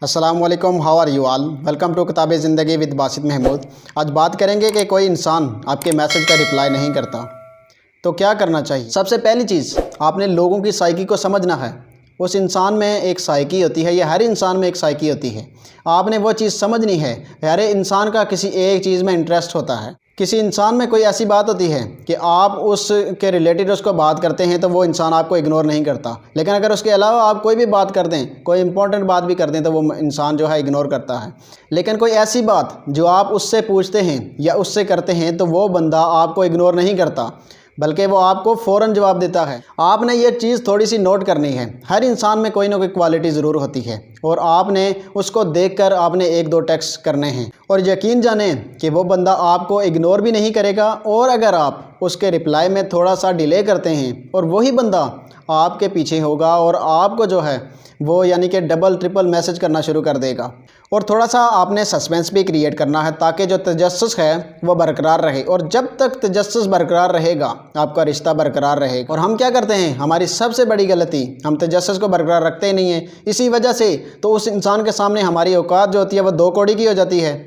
अस्सलाम वालेकुम, how are you all. Welcome to Kitab Zindagi with Basit Mahmood. आज बात करेंगे कि कोई इंसान आपके मैसेज का रिप्लाई नहीं करता तो क्या करना चाहिए। सबसे पहली चीज़, आपने लोगों की साइकी को समझना है। उस इंसान में एक साइकी होती है, या हर इंसान में एक साइकी होती है। आपने वो चीज़ समझनी है। हर इंसान का किसी एक चीज़ में इंटरेस्ट होता है। किसी इंसान में कोई ऐसी बात होती है कि आप उसके रिलेटेड उसको बात करते हैं तो वो इंसान आपको इग्नोर नहीं करता, लेकिन अगर उसके अलावा आप कोई भी बात कर दें, कोई इंपॉर्टेंट बात भी कर दें, तो वो इंसान जो है इग्नोर करता है। लेकिन कोई ऐसी बात जो आप उससे पूछते हैं या उससे करते हैं तो वो बंदा आपको इग्नोर नहीं करता, बल्कि वो आपको फ़ौरन जवाब देता है। आपने ये चीज़ थोड़ी सी नोट करनी है। हर इंसान में कोई ना कोई क्वालिटी ज़रूर होती है और आपने उसको देखकर आपने एक दो टेक्स्ट करने हैं, और यकीन जानें कि वो बंदा आपको इग्नोर भी नहीं करेगा। और अगर आप उसके रिप्लाई में थोड़ा सा डिले करते हैं और वही बंदा आपके पीछे होगा और आपको जो है वो यानी कि डबल ट्रिपल मैसेज करना शुरू कर देगा। और थोड़ा सा आपने सस्पेंस भी क्रिएट करना है ताकि जो तजस्सुस है वो बरकरार रहे। और जब तक तजस्सुस बरकरार रहेगा आपका रिश्ता बरकरार रहेगा। और हम क्या करते हैं, हमारी सबसे बड़ी गलती, हम तजस्सुस को बरकरार रखते ही नहीं हैं। इसी वजह से तो उस इंसान के सामने हमारी औकात जो होती है वो दो कौड़ी की हो जाती है।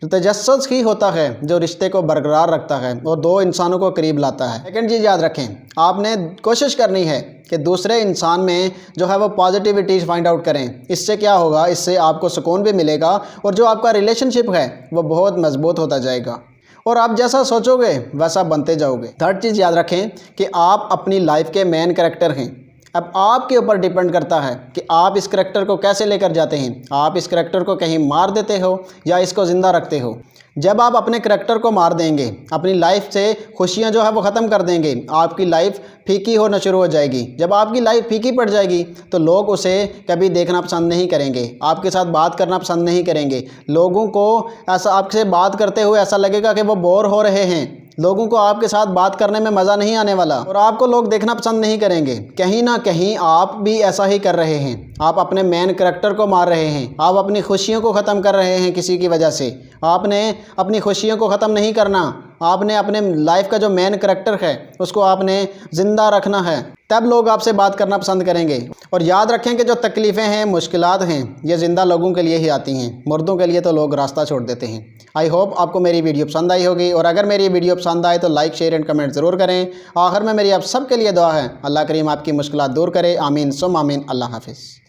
तजस्सुस ही होता है जो रिश्ते को बरकरार रखता है और दो इंसानों को करीब लाता है। सेकंड चीज़ याद रखें, आपने कोशिश करनी है कि दूसरे इंसान में जो है वो पॉजिटिविटी फाइंड आउट करें। इससे क्या होगा, इससे आपको सुकून भी मिलेगा और जो आपका रिलेशनशिप है वो बहुत मजबूत होता जाएगा और आप जैसा सोचोगे वैसा बनते जाओगे। थर्ड चीज़ याद रखें कि आप अपनी लाइफ के मेन कैरेक्टर हैं। अब आपके ऊपर डिपेंड करता है कि आप इस करैक्टर को कैसे लेकर जाते हैं। आप इस करैक्टर को कहीं मार देते हो या इसको ज़िंदा रखते हो। जब आप अपने करैक्टर को मार देंगे, अपनी लाइफ से खुशियां जो है वो ख़त्म कर देंगे, आपकी लाइफ फीकी होना शुरू हो जाएगी। जब आपकी लाइफ फीकी पड़ जाएगी तो लोग उसे कभी देखना पसंद नहीं करेंगे, आपके साथ बात करना पसंद नहीं करेंगे। लोगों को ऐसा आपसे बात करते हुए ऐसा लगेगा कि वो बोर हो रहे हैं। लोगों को आपके साथ बात करने में मज़ा नहीं आने वाला और आपको लोग देखना पसंद नहीं करेंगे। कहीं ना कहीं आप भी ऐसा ही कर रहे हैं। आप अपने मेन करैक्टर को मार रहे हैं। आप अपनी खुशियों को ख़त्म कर रहे हैं किसी की वजह से। आपने अपनी खुशियों को ख़त्म नहीं करना, आपने अपने लाइफ का जो मेन करैक्टर है उसको आपने ज़िंदा रखना है, तब लोग आपसे बात करना पसंद करेंगे। और याद रखें कि जो तकलीफ़ें हैं, मुश्किलात हैं, ये ज़िंदा लोगों के लिए ही आती हैं। मुर्दों के लिए तो लोग रास्ता छोड़ देते हैं। आई होप आपको मेरी वीडियो पसंद आई होगी, और अगर मेरी वीडियो पसंद आए तो लाइक शेयर एंड कमेंट ज़रूर करें। आखिर में मेरी आप सबके लिए दुआ है, अल्लाह करीम आपकी मुश्किलात दूर करे। आमीन सुम आमीन। अल्लाह हाफिज़।